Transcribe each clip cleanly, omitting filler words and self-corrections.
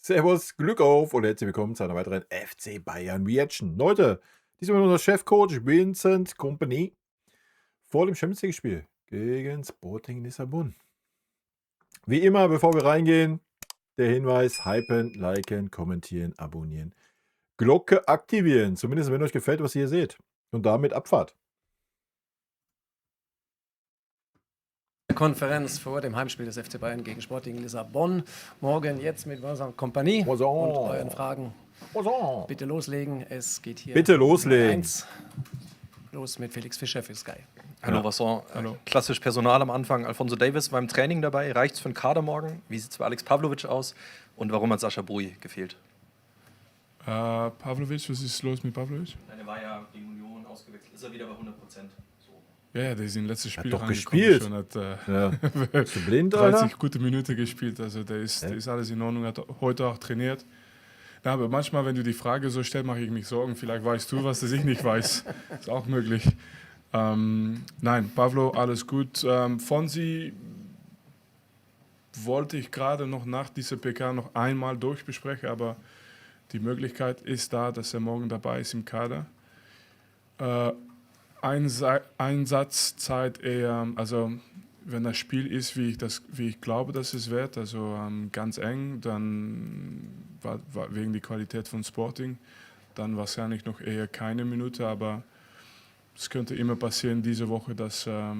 Servus, Glück auf und herzlich willkommen zu einer weiteren FC Bayern Reaction. Leute, diesmal unser Chefcoach Vincent Kompany vor dem Champions League-Spiel gegen Sporting Lissabon. Wie immer, bevor wir reingehen, der Hinweis: hypen, liken, kommentieren, abonnieren, Glocke aktivieren. Zumindest, wenn euch gefällt, was ihr seht. Und damit Abfahrt. Konferenz vor dem Heimspiel des FC Bayern gegen Sporting Lissabon. Morgen jetzt mit Vincent Kompany und euren Fragen. Bitte loslegen. Es geht hier. Bitte loslegen. 1. Los mit Felix Fischer für Sky. Hallo, Vincent. Klassisch Personal am Anfang. Alfonso Davies beim Training dabei. Reicht's für den Kader morgen? Wie sieht's für Alex Pavlovic aus? Und warum hat Sascha Brui gefehlt? Pavlovic, was ist los mit Pavlovic? Er war ja gegen Union ausgewechselt. Ist er wieder bei 100%? Ja, der ist im letzten Spiel doch gespielt. Schon, hat Bist du blind, 30 Alter? gute Minuten gespielt. Also der ist alles in Ordnung, hat heute auch trainiert. Ja, aber manchmal, wenn du die Frage so stellst, mache ich mich Sorgen. Vielleicht weißt du was, das ich nicht weiß. Ist auch möglich. Nein, Pavlo, alles gut. Fonsi wollte ich gerade noch nach dieser PK noch einmal durchbesprechen, aber die Möglichkeit ist da, dass er morgen dabei ist im Kader. Einsatzzeit eher, also wenn das Spiel ist, wie ich glaube, dass es wird, also ganz eng, dann wegen der Qualität von Sporting, dann wahrscheinlich noch eher keine Minute, aber es könnte immer passieren diese Woche, dass er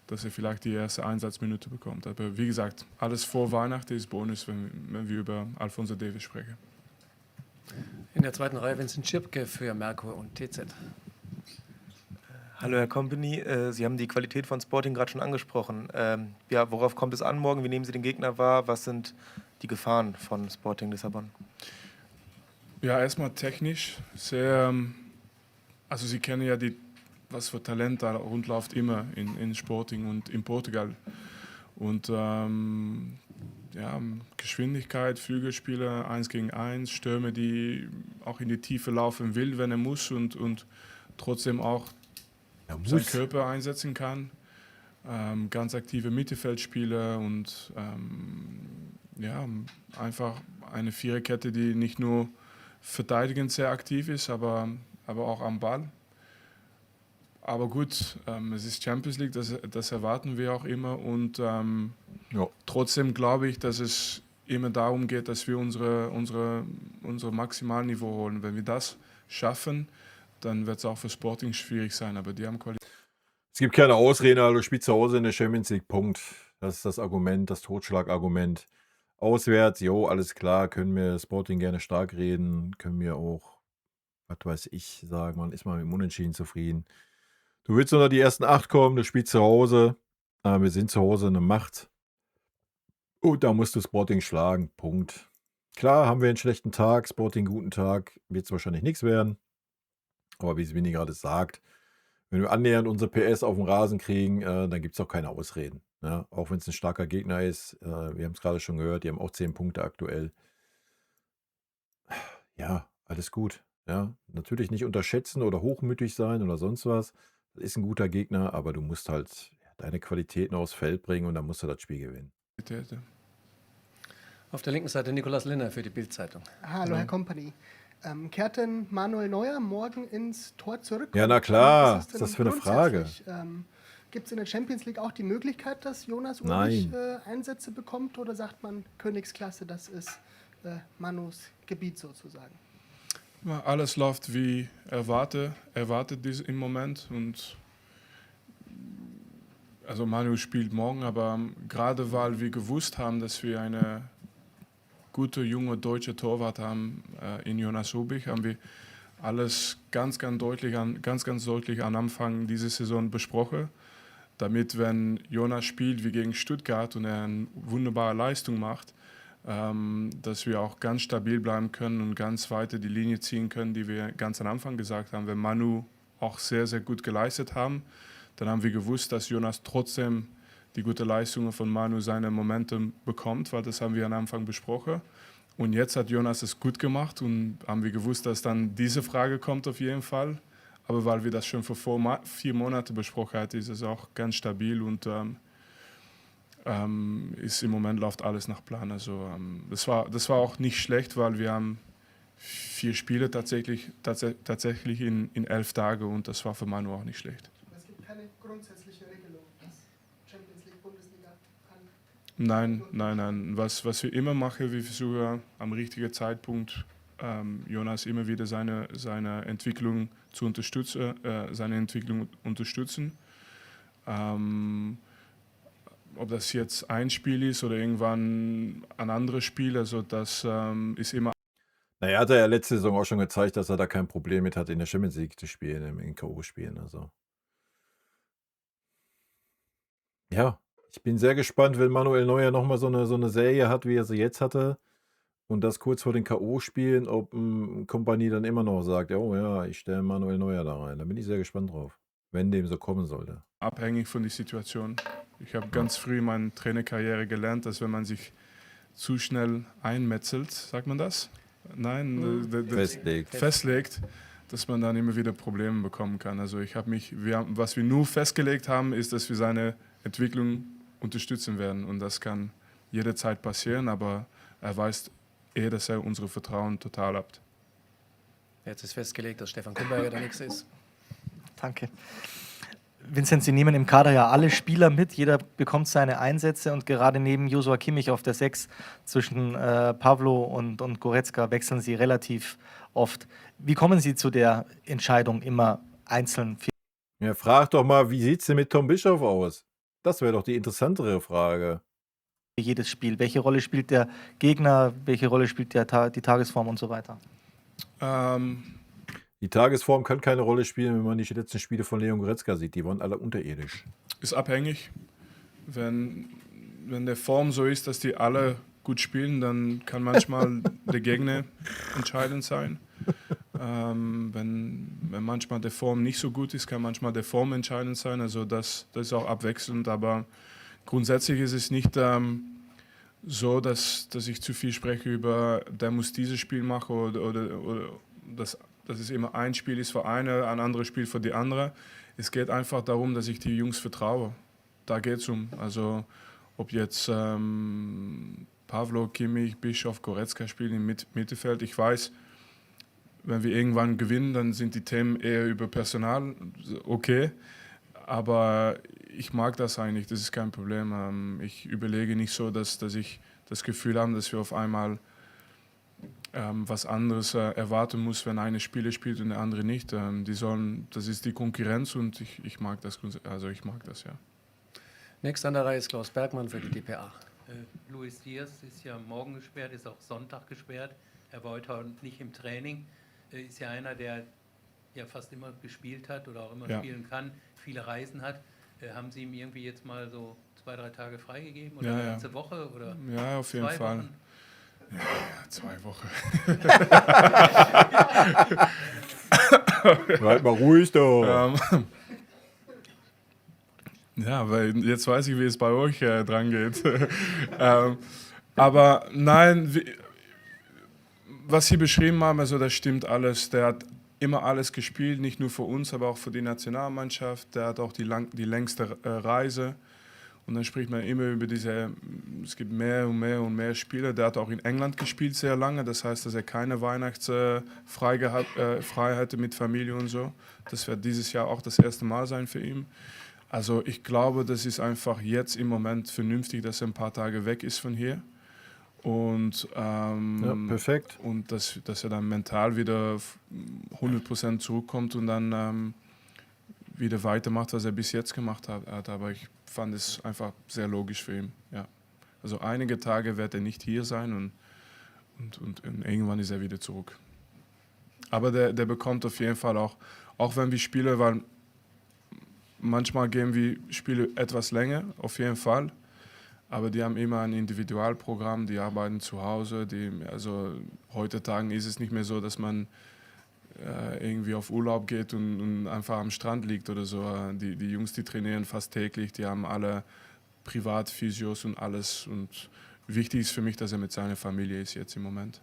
vielleicht die erste Einsatzminute bekommt. Aber wie gesagt, alles vor Weihnachten ist Bonus, wenn wir über Alfonso Davies sprechen. In der zweiten Reihe Vincent Schirpke für Merkur und TZ. Hallo Herr Kompany, Sie haben die Qualität von Sporting gerade schon angesprochen. Ja, worauf kommt es an morgen? Wie nehmen Sie den Gegner wahr? Was sind die Gefahren von Sporting Lissabon? Ja, erstmal technisch sehr, also Sie kennen ja was für Talent da rundläuft immer in Sporting und in Portugal. Und ja, Geschwindigkeit, Flügelspieler, 1 gegen 1, Stürmer, die auch in die Tiefe laufen will, wenn er muss und trotzdem auch seinen Körper einsetzen kann. Ganz aktive Mittelfeldspieler und ja, einfach eine Viererkette, die nicht nur verteidigend sehr aktiv ist, aber auch am Ball. Aber gut, es ist Champions League, das erwarten wir auch immer und trotzdem glaube ich, dass es immer darum geht, dass wir unser Maximalniveau holen. Wenn wir das schaffen, dann wird es auch für Sporting schwierig sein, aber die haben Qualität. Es gibt keine Ausrede, du spielst zu Hause in der Champions League, Punkt. Das ist das Argument, das Totschlagargument. Auswärts, alles klar, können wir Sporting gerne stark reden, können wir auch, was weiß ich, sagen, man ist mal mit dem Unentschieden zufrieden. Du willst unter die ersten 8 kommen, du spielst zu Hause, wir sind zu Hause eine Macht. Und da musst du Sporting schlagen, Punkt. Klar, haben wir einen schlechten Tag, Sporting einen guten Tag, wird es wahrscheinlich nichts werden. Aber wie es Winnie gerade sagt, wenn wir annähernd unsere PS auf den Rasen kriegen, dann gibt es auch keine Ausreden. Ja? Auch wenn es ein starker Gegner ist. Wir haben es gerade schon gehört, die haben auch 10 Punkte aktuell. Ja, alles gut. Ja? Natürlich nicht unterschätzen oder hochmütig sein oder sonst was. Das ist ein guter Gegner, aber du musst halt deine Qualitäten aufs Feld bringen und dann musst du das Spiel gewinnen. Auf der linken Seite Nicolas Linner für die Bild-Zeitung. Hallo, Herr Kompany. Kehrt denn Manuel Neuer morgen ins Tor zurück? Ja, na klar. Was ist das für eine Frage? Gibt es in der Champions League auch die Möglichkeit, dass Jonas Ulrich Einsätze bekommt? Oder sagt man, Königsklasse, das ist Manus Gebiet sozusagen? Ja, alles läuft wie erwartet im Moment. Und also Manu spielt morgen, aber gerade weil wir gewusst haben, dass wir eine gute, junge deutsche Torwart haben in Jonas Rubik, haben wir alles ganz deutlich am Anfang dieser Saison besprochen, damit, wenn Jonas spielt wie gegen Stuttgart und er eine wunderbare Leistung macht, dass wir auch ganz stabil bleiben können und ganz weiter die Linie ziehen können, die wir ganz am Anfang gesagt haben. Wenn Manu auch sehr, sehr gut geleistet haben, dann haben wir gewusst, dass Jonas trotzdem die gute Leistungen von Manu seine Momente bekommt, weil das haben wir am Anfang besprochen. Und jetzt hat Jonas es gut gemacht und haben wir gewusst, dass dann diese Frage kommt auf jeden Fall. Aber weil wir das schon vor 4 Monaten besprochen hatten, ist es auch ganz stabil und ist im Moment läuft alles nach Plan. Also das war auch nicht schlecht, weil wir haben 4 Spiele tatsächlich in 11 Tage und das war für Manu auch nicht schlecht. Es gibt keine grundsätzliche Regelung, dass Champions League, Bundesliga kann. Nein. Was wir immer machen, wir versuchen am richtigen Zeitpunkt Jonas immer wieder seine Entwicklung zu unterstützen, ob das jetzt ein Spiel ist oder irgendwann ein anderes Spiel, also das ist immer. Naja, hat er ja letzte Saison auch schon gezeigt, dass er da kein Problem mit hat, in der Champions League zu spielen, in K.O.-Spielen. Also. Ja, ich bin sehr gespannt, wenn Manuel Neuer nochmal so eine Serie hat, wie er sie jetzt hatte. Und das kurz vor den K.O.-Spielen, ob Kompanie dann immer noch sagt, oh ja, ich stelle Manuel Neuer da rein. Da bin ich sehr gespannt drauf, wenn dem so kommen sollte. Abhängig von der Situation. Ich habe ganz früh in meiner Trainerkarriere gelernt, dass wenn man sich zu schnell einmetzelt, sagt man das? Nein, festlegt, dass man dann immer wieder Probleme bekommen kann. Also was wir nur festgelegt haben, ist, dass wir seine Entwicklung unterstützen werden. Und das kann jederzeit passieren, aber er weiß dass er unsere Vertrauen total hat. Jetzt ist festgelegt, dass Stefan Kumberger der Nächste ist. Danke. Vincent, Sie nehmen im Kader ja alle Spieler mit, jeder bekommt seine Einsätze und gerade neben Joshua Kimmich auf der 6 zwischen Pavlo und Goretzka wechseln Sie relativ oft. Wie kommen Sie zu der Entscheidung, immer einzeln? Ja, frag doch mal, wie sieht es denn mit Tom Bischoff aus? Das wäre doch die interessantere Frage. Jedes Spiel. Welche Rolle spielt der Gegner, welche Rolle spielt die Tagesform und so weiter? Die Tagesform kann keine Rolle spielen, wenn man die letzten Spiele von Leon Goretzka sieht. Die waren alle unterirdisch. Ist abhängig. Wenn der Form so ist, dass die alle gut spielen, dann kann manchmal der Gegner entscheidend sein. Wenn manchmal der Form nicht so gut ist, kann manchmal der Form entscheidend sein. Also das ist auch abwechselnd, aber grundsätzlich ist es nicht so, dass ich zu viel spreche über, der muss dieses Spiel machen oder dass es immer ein Spiel ist für eine, ein anderes Spiel für die andere. Es geht einfach darum, dass ich die Jungs vertraue. Da geht es um. Also ob jetzt Pavlo, Kimmich, Bischoff, Goretzka spielen im Mittelfeld. Ich weiß, wenn wir irgendwann gewinnen, dann sind die Themen eher über Personal okay. Aber ich mag das eigentlich, das ist kein Problem. Ich überlege nicht so, dass ich das Gefühl habe, dass wir auf einmal was anderes erwarten muss, wenn eine Spieler spielt und der andere nicht. Das ist die Konkurrenz und ich mag das, ja. Nächster an der Reihe ist Klaus Bergmann für die dpa. Luis Diaz ist ja morgen gesperrt, ist auch Sonntag gesperrt. Er war heute nicht im Training. Ist ja einer, der ja fast immer gespielt hat oder auch immer spielen kann, viele Reisen hat. Haben Sie ihm irgendwie jetzt mal so 2-3 Tage freigegeben oder eine ganze Woche? Oder ja, auf jeden Fall. Wochen? Ja, 2 Wochen. Bleib mal ruhig doch. Ja, weil jetzt weiß ich, wie es bei euch dran geht. Aber nein, was Sie beschrieben haben, also das stimmt alles. Der hat immer alles gespielt, nicht nur für uns, aber auch für die Nationalmannschaft. Der hat auch die längste Reise. Und dann spricht man immer über es gibt mehr und mehr Spieler. Der hat auch in England gespielt sehr lange. Das heißt, dass er keine Weihnachtsfrei hatte mit Familie und so. Das wird dieses Jahr auch das erste Mal sein für ihn. Also ich glaube, das ist einfach jetzt im Moment vernünftig, dass er ein paar Tage weg ist von hier. Und, perfekt. Und dass er dann mental wieder 100% zurückkommt und dann wieder weitermacht, was er bis jetzt gemacht hat. Aber ich fand es einfach sehr logisch für ihn. Ja. Also einige Tage wird er nicht hier sein und irgendwann ist er wieder zurück. Aber der bekommt auf jeden Fall auch wenn wir spielen, weil manchmal gehen wir Spiele etwas länger, auf jeden Fall. Aber die haben immer ein Individualprogramm, die arbeiten zu Hause. Also heutzutage ist es nicht mehr so, dass man irgendwie auf Urlaub geht und einfach am Strand liegt oder so. Die Jungs, die trainieren fast täglich, die haben alle Privatphysios und alles. Und wichtig ist für mich, dass er mit seiner Familie ist jetzt im Moment.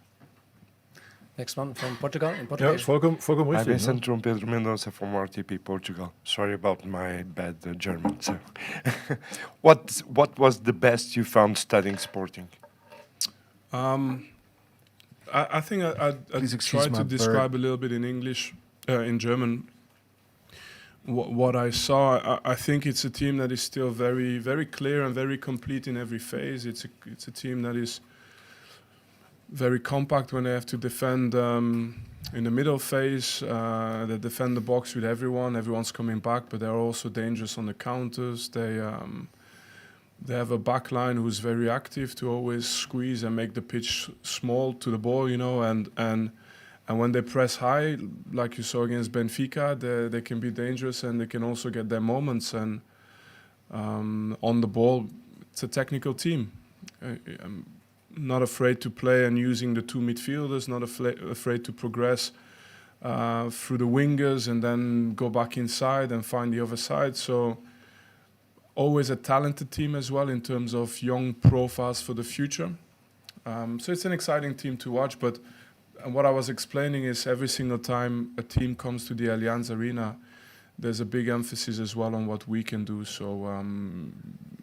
Next one from Portugal, in Ja, Portuguese. vollkommen Hi, richtig. Ne? Vincent João Pedro Mendoza from RTP Portugal. Sorry about my bad German. So. what was the best you found studying sporting? I think I Please excuse tried my to describe a little bit in English, in German, what I saw. I think it's a team that is still very, very clear and very complete in every phase. It's a team that is very compact when they have to defend in the middle phase. They defend the box with everyone. Everyone's coming back, but they're also dangerous on the counters. They have a back line who's very active to always squeeze and make the pitch small to the ball, and when they press high, like you saw against Benfica, they can be dangerous and they can also get their moments. And on the ball, it's a technical team. I'm not afraid to play and using the two midfielders, not afraid to progress through the wingers and then go back inside and find the other side. So always a talented team as well in terms of young profiles for the future. So it's an exciting team to watch, but what I was explaining is every single time a team comes to the Allianz Arena, there's a big emphasis as well on what we can do. So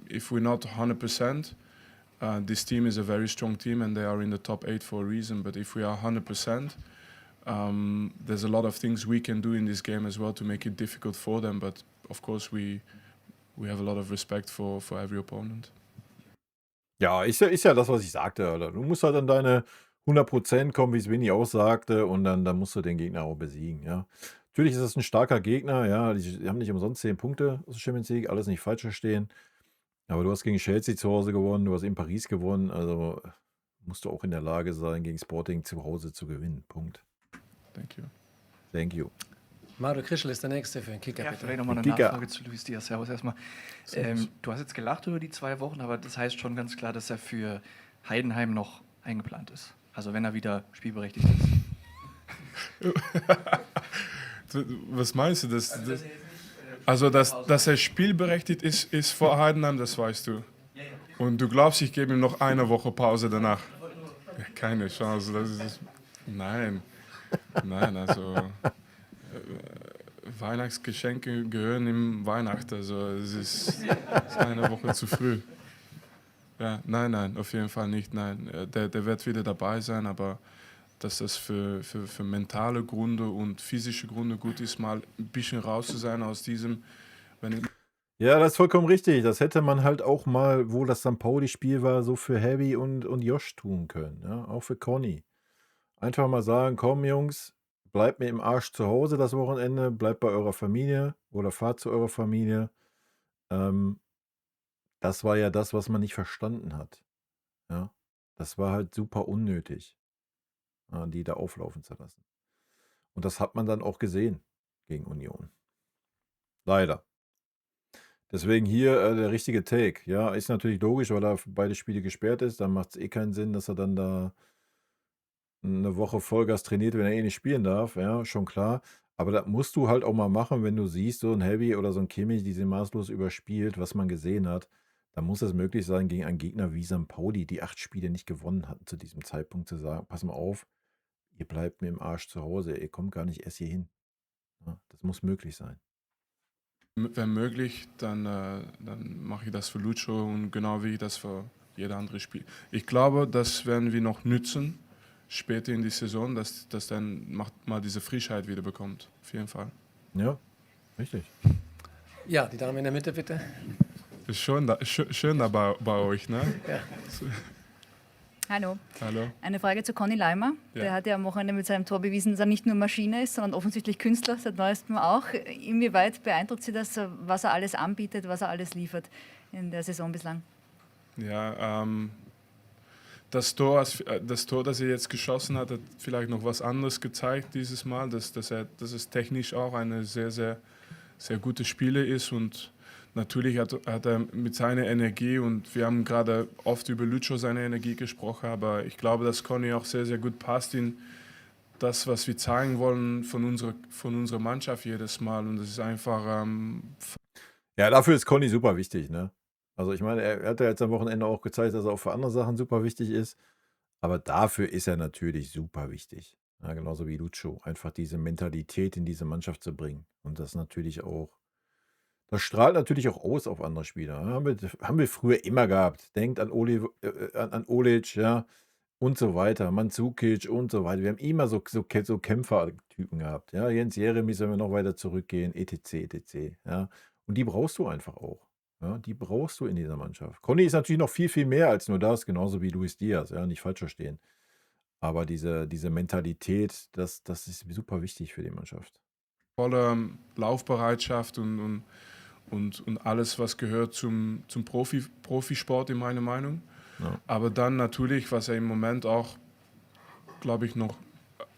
if we're not 100%, this team is a very strong team and they are in the top 8 for a reason. But if we are 100%, there's a lot of things we can do in this game as well to make it difficult for them. But of course we have a lot of respect for every opponent. Ja, ist ja das, was ich sagte, Alter. Du musst halt an deine 100% kommen, wie es Vinny auch sagte, und dann musst du den Gegner auch besiegen, ja. Natürlich ist das ein starker Gegner, ja. Die haben nicht umsonst 10 Punkte aus der Champions League, alles nicht falsch verstehen. Aber du hast gegen Chelsea zu Hause gewonnen, du hast in Paris gewonnen, also musst du auch in der Lage sein, gegen Sporting zu Hause zu gewinnen. Punkt. Thank you. Thank you. Mario Krischl ist der Nächste für den Kicker, Ja, bitte. vielleicht nochmal eine Kicker. Nachfrage zu Luis Diaz. Servus erstmal. Du hast jetzt gelacht über die 2 Wochen, aber das heißt schon ganz klar, dass er für Heidenheim noch eingeplant ist. Also wenn er wieder spielberechtigt ist. Was meinst du? Dass er spielberechtigt ist vor Heidenheim, das weißt du. Und du glaubst, ich gebe ihm noch eine Woche Pause danach? Ja, keine Chance. Nein, also Weihnachtsgeschenke gehören im Weihnachten. Also es ist eine Woche zu früh. Ja, nein, auf jeden Fall nicht. Nein, der wird wieder dabei sein, aber dass das für mentale Gründe und physische Gründe gut ist, mal ein bisschen raus zu sein aus diesem. Ja, das ist vollkommen richtig. Das hätte man halt auch mal, wo das St. Pauli-Spiel war, so für Heavy und Josh tun können. Ja? Auch für Conny. Einfach mal sagen, komm Jungs, bleibt mir im Arsch zu Hause das Wochenende, bleibt bei eurer Familie oder fahrt zu eurer Familie. Das war ja das, was man nicht verstanden hat. Ja? Das war halt super unnötig, die da auflaufen zu lassen. Und das hat man dann auch gesehen gegen Union. Leider. Deswegen hier der richtige Take. Ja, ist natürlich logisch, weil er für beide Spiele gesperrt ist. Dann macht es eh keinen Sinn, dass er dann da eine Woche Vollgas trainiert, wenn er eh nicht spielen darf. Ja, schon klar. Aber das musst du halt auch mal machen, wenn du siehst, so ein Heavy oder so ein Kimmich, die sind maßlos überspielt, was man gesehen hat. Dann muss es möglich sein, gegen einen Gegner wie St. Pauli, die 8 Spiele nicht gewonnen hatten, zu diesem Zeitpunkt zu sagen, pass mal auf, ihr bleibt mir im Arsch zu Hause, ihr kommt gar nicht erst hier hin. Ja, das muss möglich sein. Wenn möglich, dann mache ich das für Lucho und genau wie ich das für jeder andere Spiel. Ich glaube, das werden wir noch nützen, später in die Saison, dass dann mal diese Frischheit wieder bekommt. Auf jeden Fall. Ja, richtig. Ja, die Dame in der Mitte, bitte. Ist schön da bei euch, ne? Ja. Hallo. Hallo. Eine Frage zu Conny Leimer. Ja. Der hat ja am Wochenende mit seinem Tor bewiesen, dass er nicht nur Maschine ist, sondern offensichtlich Künstler, seit neuestem auch. Inwieweit beeindruckt Sie das, was er alles anbietet, was er alles liefert in der Saison bislang? Ja, das Tor, das er jetzt geschossen hat, hat vielleicht noch was anderes gezeigt dieses Mal, dass es technisch auch eine sehr, sehr, sehr gute Spieler ist und natürlich hat er mit seiner Energie, und wir haben gerade oft über Lucho seine Energie gesprochen, aber ich glaube, dass Conny auch sehr, sehr gut passt in das, was wir zeigen wollen von unserer Mannschaft jedes Mal, und das ist einfach... Ja, dafür ist Conny super wichtig, ne? Also ich meine, er hat ja jetzt am Wochenende auch gezeigt, dass er auch für andere Sachen super wichtig ist, aber dafür ist er natürlich super wichtig. Ja, genauso wie Lucho. Einfach diese Mentalität in diese Mannschaft zu bringen. Und das natürlich auch, das strahlt natürlich auch aus auf andere Spieler. Ja, haben wir früher immer gehabt. Denkt an an Olic, ja, und so weiter. Mandzukic und so weiter. Wir haben immer so Kämpfertypen gehabt. Ja, Jens Jeremies, wenn wir noch weiter zurückgehen, etc. Ja. Und die brauchst du einfach auch. Ja, die brauchst du in dieser Mannschaft. Conny ist natürlich noch viel, viel mehr als nur das, genauso wie Luis Diaz, ja, nicht falsch verstehen. Aber diese Mentalität, das ist super wichtig für die Mannschaft. Volle Laufbereitschaft und alles, was gehört zum Profisport in meiner Meinung. Ja. Aber dann natürlich, was er im Moment auch, glaube ich, noch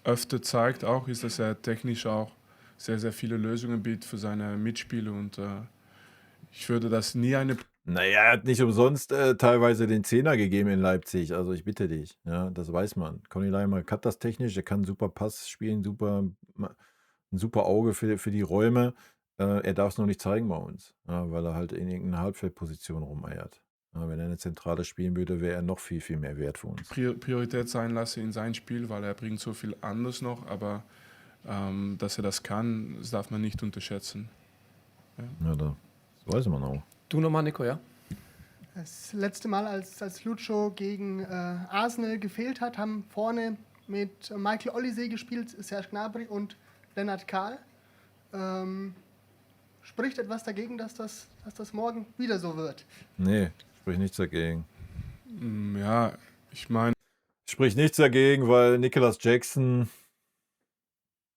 öfter zeigt, auch, ist, dass er technisch auch sehr, sehr viele Lösungen bietet für seine Mitspieler. Und ich würde das nie eine... Naja, er hat nicht umsonst teilweise den Zehner gegeben in Leipzig. Also ich bitte dich. Ja, das weiß man. Conny Leimer kann das technisch, er kann super Pass spielen, ein super Auge für die Räume. Er darf es noch nicht zeigen bei uns, ja, weil er halt in irgendeiner Halbfeldposition rumeiert. Ja, wenn er eine Zentrale spielen würde, wäre er noch viel, viel mehr wert für uns. Priorität sein lasse in sein Spiel, weil er bringt so viel anderes noch, aber dass er das kann, das darf man nicht unterschätzen. Ja, das weiß man auch. Du nochmal, Nico, ja? Das letzte Mal, als Lucho gegen Arsenal gefehlt hat, haben vorne mit Michael Olise gespielt, Serge Gnabry und Lennart Kahl. Spricht etwas dagegen, dass das morgen wieder so wird? Nee, spricht nichts dagegen. Ja, ich meine... Spricht nichts dagegen, weil Nicholas Jackson,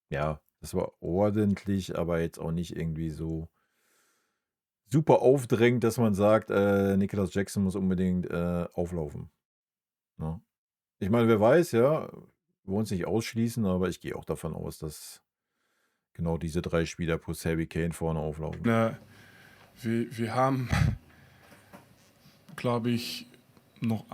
ja, das war ordentlich, aber jetzt auch nicht irgendwie so super aufdrängend, dass man sagt, Nicholas Jackson muss unbedingt auflaufen. Ja. Ich meine, wer weiß, ja, wir wollen es nicht ausschließen, aber ich gehe auch davon aus, dass genau diese 3 Spieler plus Harry Kane vorne auflaufen. Wir haben, glaube ich, noch...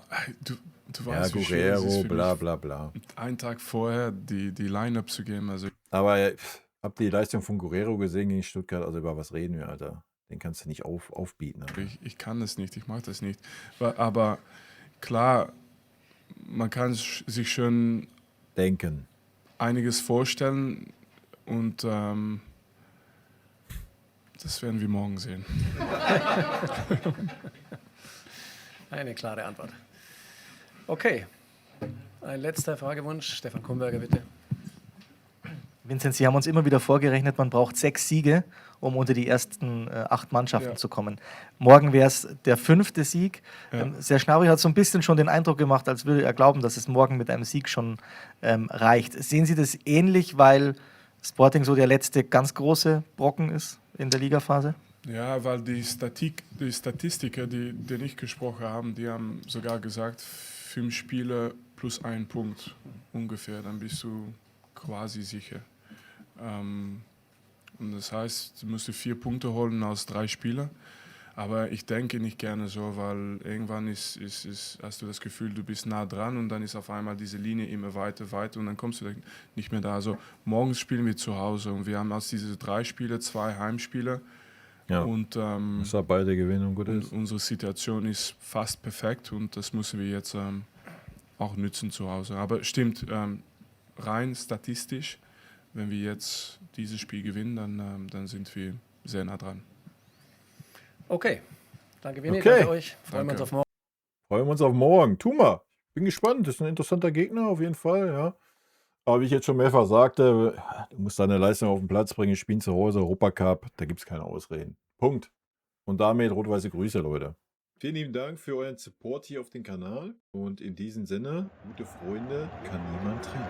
Du weißt, ja, Guerrero, bla bla bla. Einen Tag vorher die Line-Up zu geben. Also aber habt ihr die Leistung von Guerrero gesehen gegen Stuttgart? Also über was reden wir, Alter? Den kannst du nicht aufbieten. Ich kann das nicht, ich mache das nicht. Aber klar, man kann sich schon denken. Einiges vorstellen und das werden wir morgen sehen. Eine klare Antwort. Okay, ein letzter Fragewunsch. Stefan Kumberger, bitte. Vincent, Sie haben uns immer wieder vorgerechnet, man braucht 6 Siege, um unter die ersten 8 Mannschaften zu kommen. Morgen wäre es der 5. Sieg. Ja. Serge Gnabry hat so ein bisschen schon den Eindruck gemacht, als würde er glauben, dass es morgen mit einem Sieg schon reicht. Sehen Sie das ähnlich, weil Sporting so der letzte ganz große Brocken ist in der Ligaphase? Ja, weil die Statistiker, die nicht gesprochen haben, die haben sogar gesagt, 5 Spiele plus 1 Punkt ungefähr, dann bist du quasi sicher. Und das heißt, du musst 4 Punkte holen aus 3 Spielen. Aber ich denke nicht gerne so, weil irgendwann hast du das Gefühl, du bist nah dran und dann ist auf einmal diese Linie immer weiter und dann kommst du nicht mehr da. Also morgens spielen wir zu Hause und wir haben aus diesen 3 Spiele 2 Heimspiele. Ja, und muss beide gewinnen und gut ist. Unsere Situation ist fast perfekt und das müssen wir jetzt auch nützen zu Hause. Aber stimmt, rein statistisch, wenn wir jetzt dieses Spiel gewinnen, dann sind wir sehr nah dran. Okay, danke Winnie, danke euch. Freuen wir uns auf morgen. Freuen wir uns auf morgen. Tuma, bin gespannt, das ist ein interessanter Gegner auf jeden Fall, ja. Aber wie ich jetzt schon mehrfach sagte, du musst deine Leistung auf den Platz bringen, spielen zu Hause, Europacup, da gibt es keine Ausreden. Punkt. Und damit rot-weiße Grüße, Leute. Vielen lieben Dank für euren Support hier auf dem Kanal. Und in diesem Sinne, gute Freunde kann niemand trennen.